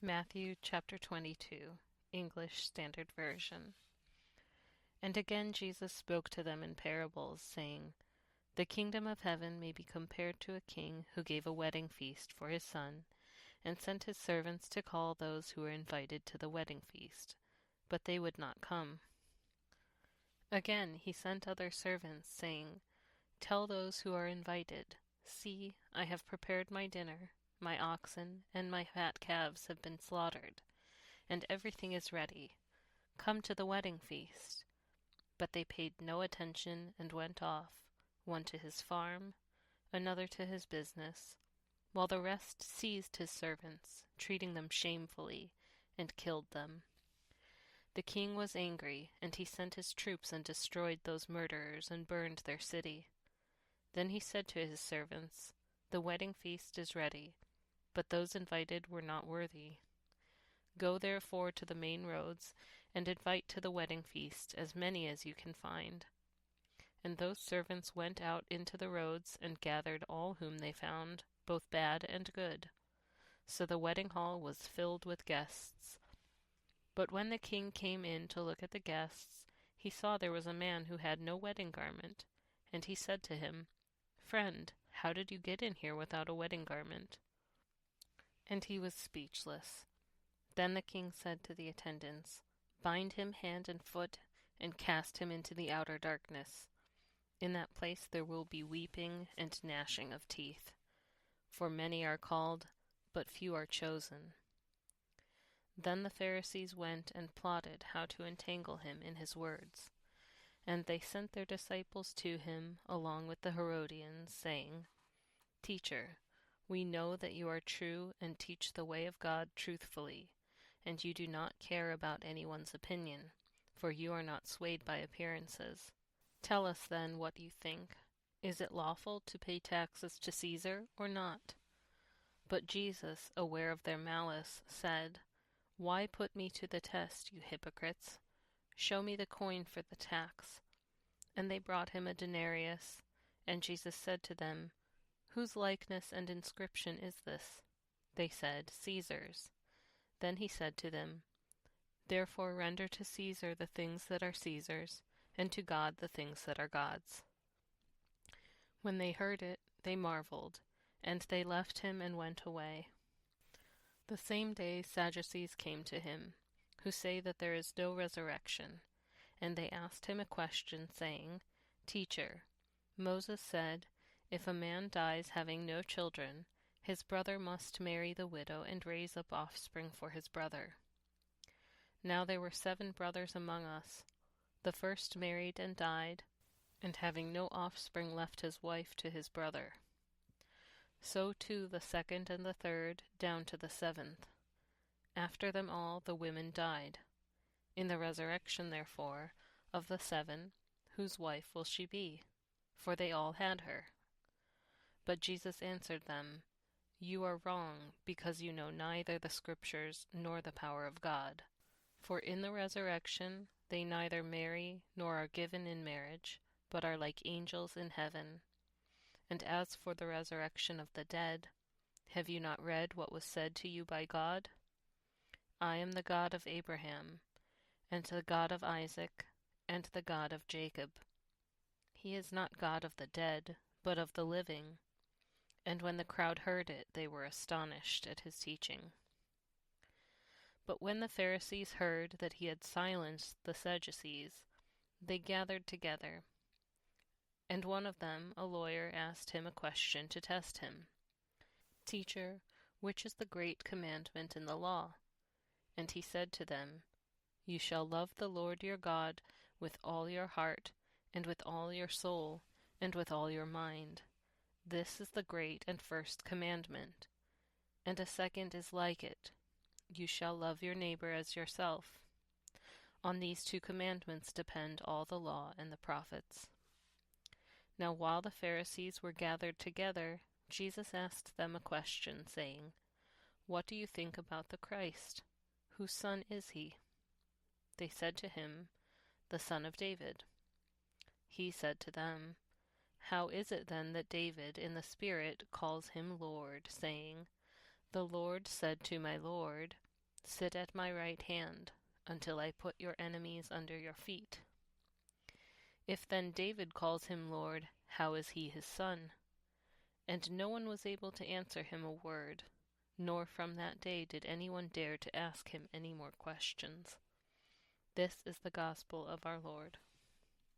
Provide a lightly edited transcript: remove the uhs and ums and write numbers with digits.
Matthew chapter 22, English Standard Version. And again Jesus spoke to them in parables, saying, The kingdom of heaven may be compared to a king who gave a wedding feast for his son, and sent his servants to call those who were invited to the wedding feast, but they would not come. Again he sent other servants, saying, Tell those who are invited, See, I have prepared my dinner. My oxen and my fat calves have been slaughtered, and everything is ready. Come to the wedding feast. But they paid no attention and went off, one to his farm, another to his business, while the rest seized his servants, treating them shamefully, and killed them. The king was angry, and he sent his troops and destroyed those murderers and burned their city. Then he said to his servants, The wedding feast is ready, but those invited were not worthy. Go therefore to the main roads, and invite to the wedding feast as many as you can find. And those servants went out into the roads and gathered all whom they found, both bad and good. So the wedding hall was filled with guests. But when the king came in to look at the guests, he saw there was a man who had no wedding garment, and he said to him, Friend, how did you get in here without a wedding garment? And he was speechless. Then the king said to the attendants, Bind him hand and foot, and cast him into the outer darkness. In that place there will be weeping and gnashing of teeth. For many are called, but few are chosen. Then the Pharisees went and plotted how to entangle him in his words. And they sent their disciples to him, along with the Herodians, saying, Teacher, we know that you are true and teach the way of God truthfully, and you do not care about anyone's opinion, for you are not swayed by appearances. Tell us then what you think. Is it lawful to pay taxes to Caesar or not? But Jesus, aware of their malice, said, Why put me to the test, you hypocrites? Show me the coin for the tax. And they brought him a denarius, and Jesus said to them, Whose likeness and inscription is this? They said, Caesar's. Then he said to them, Therefore render to Caesar the things that are Caesar's, and to God the things that are God's. When they heard it, they marveled, and they left him and went away. The same day Sadducees came to him, who say that there is no resurrection, and they asked him a question, saying, Teacher, Moses said, If a man dies having no children, his brother must marry the widow and raise up offspring for his brother. Now there were 7 brothers among us. The first married and died, and having no offspring left his wife to his brother. So too the second and the third, down to the 7th. After them all the women died. In the resurrection, therefore, of the 7, whose wife will she be? For they all had her. But Jesus answered them, You are wrong, because you know neither the Scriptures nor the power of God. For in the resurrection they neither marry nor are given in marriage, but are like angels in heaven. And as for the resurrection of the dead, have you not read what was said to you by God? I am the God of Abraham, and the God of Isaac, and the God of Jacob. He is not God of the dead, but of the living. And when the crowd heard it, they were astonished at his teaching. But when the Pharisees heard that he had silenced the Sadducees, they gathered together. And one of them, a lawyer, asked him a question to test him. Teacher, which is the great commandment in the law? And he said to them, You shall love the Lord your God with all your heart, and with all your soul, and with all your mind. This is the great and first commandment. And a second is like it. You shall love your neighbor as yourself. On these 2 commandments depend all the law and the prophets. Now while the Pharisees were gathered together, Jesus asked them a question, saying, What do you think about the Christ? Whose son is he? They said to him, The son of David. He said to them, How is it then that David in the Spirit calls him Lord, saying, The Lord said to my Lord, Sit at my right hand, until I put your enemies under your feet. If then David calls him Lord, how is he his son?" And no one was able to answer him a word, nor from that day did anyone dare to ask him any more questions. This is the gospel of our Lord.